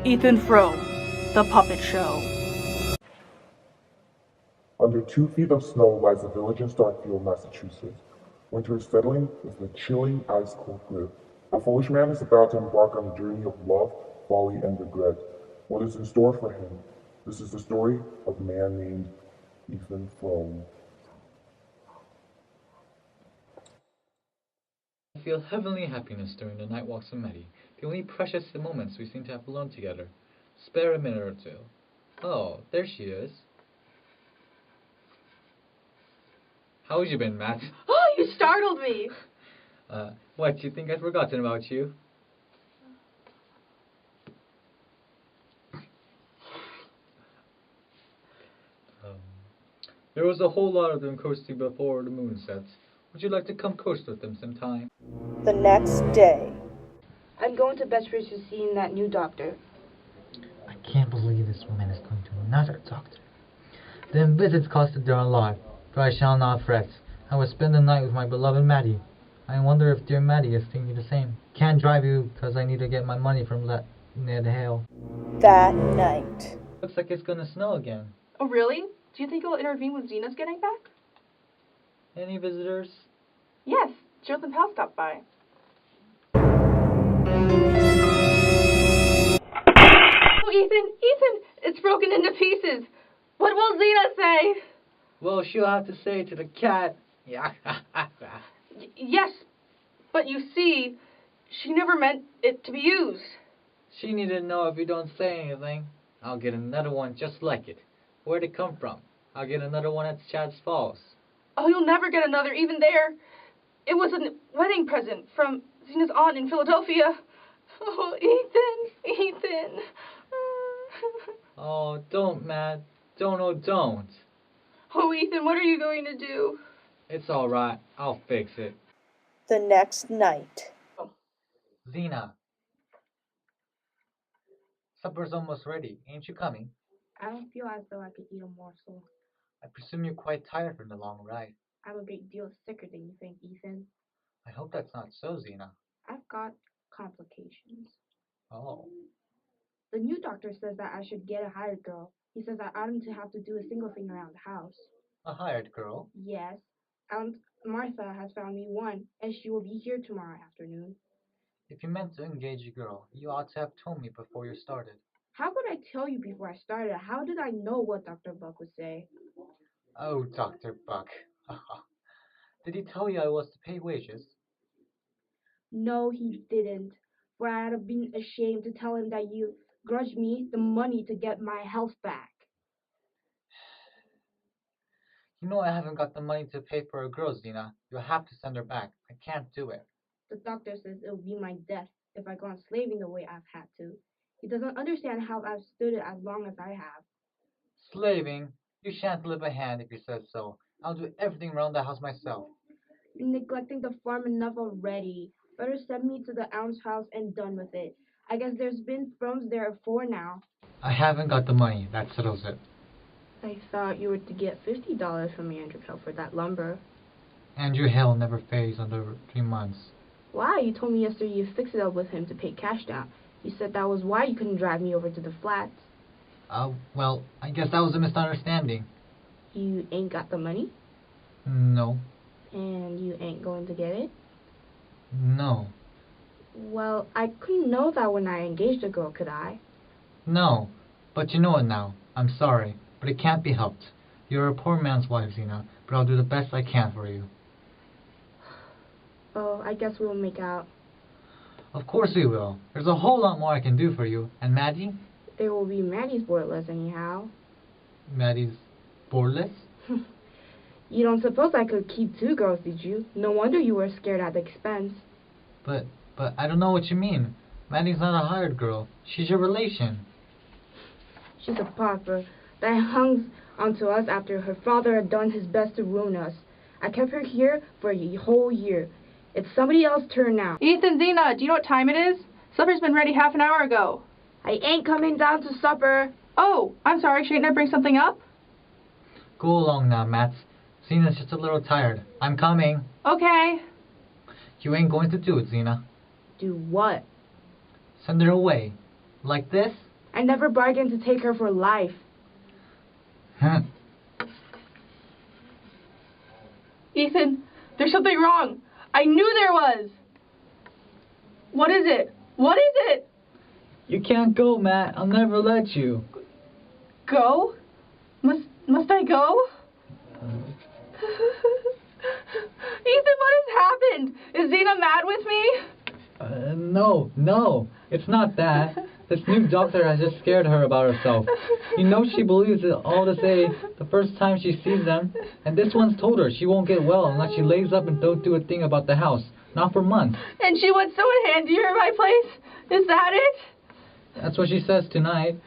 Ethan Frome, The Puppet Show. Under 2 feet of snow lies a village in Starkfield, Massachusetts. Winter is settling with a chilly, ice-cold grip. A foolish man is about to embark on a journey of love, folly, and regret. What is in store for him? This is the story of a man named Ethan Frome. I feel heavenly happiness during the night walks with Maddie, the only precious moments we seem to have alone together. Spare a minute or two. Oh, there she is. How have you been, Matt? Oh, you startled me! What, you think I'd forgotten about you? There was a whole lot of them coasting before the moon sets. Would you like to come coast with them sometime? The next day. I'm going to Bedford to see that new doctor. I can't believe this woman is going to another doctor. The visits costed her a lot, but I shall not fret. I will spend the night with my beloved Maddie. I wonder if dear Maddie is thinking the same. Can't drive you because I need to get my money from Ned Hale. That night. Looks like it's gonna snow again. Oh, really? Do you think it'll intervene with Zena's getting back? Any visitors? Yes, Gerald and Pal stopped by. Oh, Ethan, it's broken into pieces. What will Zena say? Well, she'll have to say to the cat. Yeah. Yes, but you see, she never meant it to be used. She needed to know if you don't say anything. I'll get another one just like it. Where'd it come from? I'll get another one at Chad's Falls. Oh, you'll never get another, even there. It was a wedding present from Zena's aunt in Philadelphia. Oh, Ethan. Oh, don't, Matt. Don't. Oh, Ethan, what are you going to do? It's alright. I'll fix it. The next night. Zena. Supper's almost ready. Ain't you coming? I don't feel as though I could eat a morsel. I presume you're quite tired from the long ride. I'm a great deal sicker than you think, Ethan. I hope that's not so, Zena. I've got complications. Oh. The new doctor says that I should get a hired girl. He says I oughtn't to have to do a single thing around the house. A hired girl? Yes. Aunt Martha has found me one, and she will be here tomorrow afternoon. If you meant to engage a girl, you ought to have told me before you started. How could I tell you before I started? How did I know what Dr. Buck would say? Oh, Dr. Buck. Did he tell you I was to pay wages? No, he didn't. For I'd have been ashamed to tell him that you grudged me the money to get my health back. You know I haven't got the money to pay for a girl, Zena. You'll have to send her back. I can't do it. The doctor says it'll be my death if I go on slaving the way I've had to. He doesn't understand how I've stood it as long as I have. Slaving? You shan't live a hand if you said so. I'll do everything around the house myself. You're neglecting the farm enough already. Better send me to the almshouse and done with it. I guess there's been Fromes there before now. I haven't got the money. That settles it. I thought you were to get $50 from Andrew Hill for that lumber. Andrew Hale never pays under 3 months. Why? You told me yesterday you fixed it up with him to pay cash down. You said that was why you couldn't drive me over to the flats. Well, I guess that was a misunderstanding. You ain't got the money? No. And you ain't going to get it? No. Well, I couldn't know that when I engaged a girl, could I? No. But you know it now. I'm sorry, but it can't be helped. You're a poor man's wife, Zena, but I'll do the best I can for you. Oh, I guess we'll make out. Of course we will. There's a whole lot more I can do for you. And Maddie? There will be Maddie's boardless anyhow. Maddie's boardless? You don't suppose I could keep 2 girls, did you? No wonder you were scared at the expense. But I don't know what you mean. Maddie's not a hired girl. She's your relation. She's a pauper that hung onto us after her father had done his best to ruin us. I kept her here for a whole year. It's somebody else's turn now. Ethan, Zena, do you know what time it is? Supper's been ready half an hour ago. I ain't coming down to supper. Oh, I'm sorry, shouldn't I bring something up? Go along now, Matt. Zena's just a little tired. I'm coming. Okay. You ain't going to do it, Zena. Do what? Send her away. Like this? I never bargained to take her for life. Ethan, there's something wrong. I knew there was. What is it? What is it? You can't go, Matt. I'll never let you. Go? Must I go? Ethan, what has happened? Is Zena mad with me? No. It's not that. This new doctor has just scared her about herself. You know she believes it all to say the first time she sees them. And this one's told her she won't get well unless she lays up and don't do a thing about the house. Not for months. And she wants someone handier in my place? Is that it? That's what she says tonight.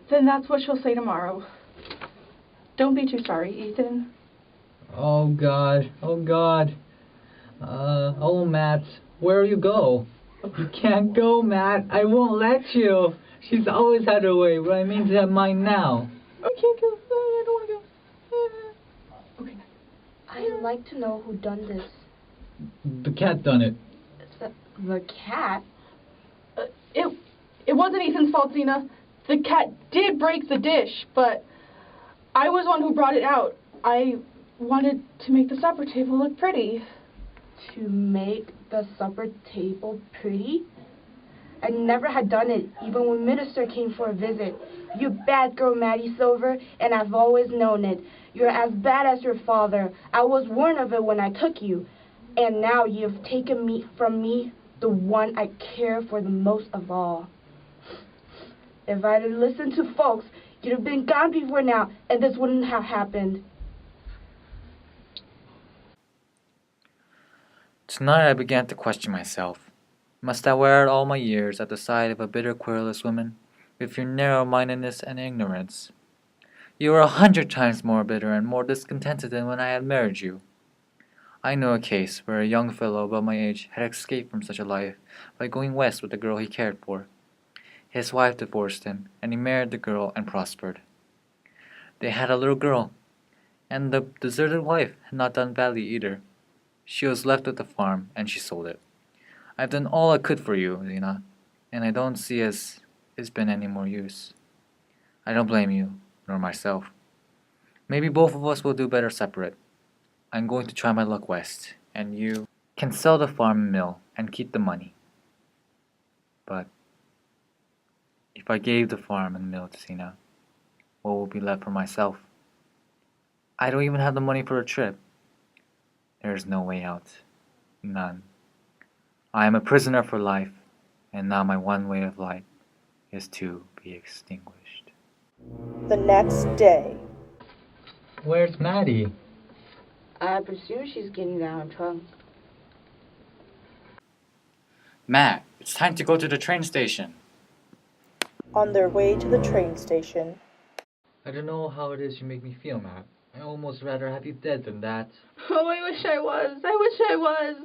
Then that's what she'll say tomorrow. Don't be too sorry, Ethan. Oh, God. Oh, Matt. Where you go? You can't go, Matt. I won't let you. She's always had her way, but I mean to have mine now. I can't go. I don't want to go. Okay. I'd like to know who done this. The cat done it. The cat? It wasn't Ethan's fault, Zena. The cat did break the dish, but I was one who brought it out. I wanted to make the supper table look pretty. To make the supper table pretty? I never had done it, even when Minister came for a visit. You bad girl, Maddie Silver, and I've always known it. You're as bad as your father. I was warned of it when I took you. And now you've taken from me, the one I care for the most of all. If I'd have listened to folks, you'd have been gone before now, and this wouldn't have happened. Tonight I began to question myself. Must I wear out all my years at the side of a bitter, querulous woman, with your narrow-mindedness and ignorance? You are 100 times more bitter and more discontented than when I had married you. I know a case where a young fellow about my age had escaped from such a life by going west with the girl he cared for. His wife divorced him, and he married the girl and prospered. They had a little girl, and the deserted wife had not done badly either. She was left with the farm, and she sold it. I've done all I could for you, Zena, and I don't see as it's been any more use. I don't blame you, nor myself. Maybe both of us will do better separate. I'm going to try my luck west, and you can sell the farm and mill and keep the money. But if I gave the farm and mill to Zena, what will be left for myself? I don't even have the money for a trip. There is no way out. None. I am a prisoner for life, and now my one way of life is to be extinguished. The next day. Where's Maddie? I presume she's getting down her trunk. Matt, it's time to go to the train station. On their way to the train station. I don't know how it is you make me feel, Matt. I almost rather have you dead than that. Oh, I wish I was. I wish I was.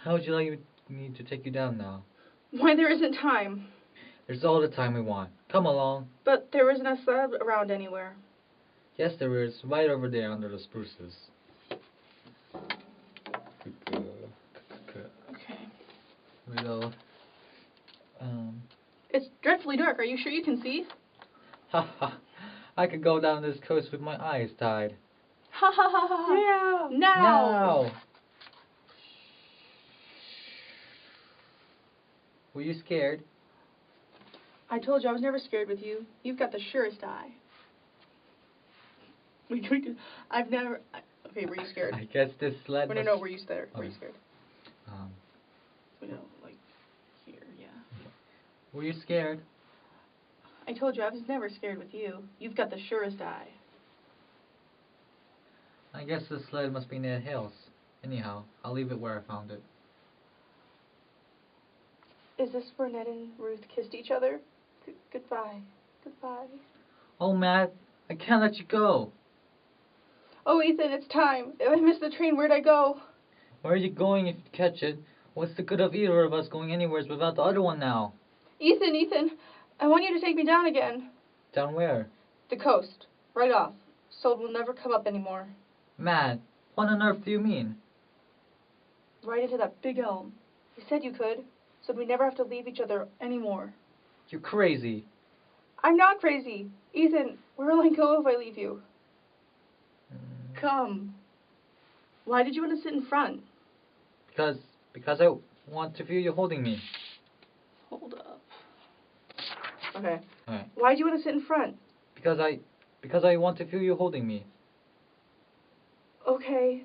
How would you like me to take you down now? Why, there isn't time. There's all the time we want. Come along. But there isn't a sled around anywhere. Yes, there is. Right over there under the spruces. Okay. We'll, It's dreadfully dark. Are you sure you can see? ha ha. I could go down this coast with my eyes tied. Ha ha ha ha. Yeah. Now. Now. Were you scared? I told you I was never scared with you. You've got the surest eye. I've never... Okay, were you scared? I guess this sled No, were you scared? Were Okay. you scared? Like here, yeah. Were you scared? I told you I was never scared with you. You've got the surest eye. I guess this sled must be near the hills. Anyhow, I'll leave it where I found it. Is this where Ned and Ruth kissed each other? Goodbye. Goodbye. Oh, Matt, I can't let you go. Oh, Ethan, it's time. If I miss the train, where'd I go? Where are you going if you catch it? What's the good of either of us going anywhere without the other one now? Ethan, I want you to take me down again. Down where? The coast. Right off. So it will never come up anymore. Matt, what on earth do you mean? right into that big elm. You said you could, so we never have to leave each other anymore. You're crazy. I'm not crazy. Ethan, where will I go if I leave you? Come. Why did you want to sit in front? Because I want to feel you holding me. Hold up. Okay. Alright. Why do you want to sit in front? Because I want to feel you holding me. Okay.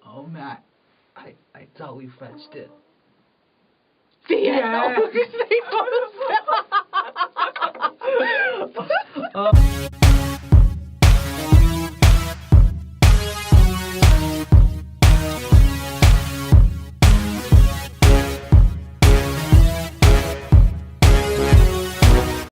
Oh Matt, I thought we fetched it. The end.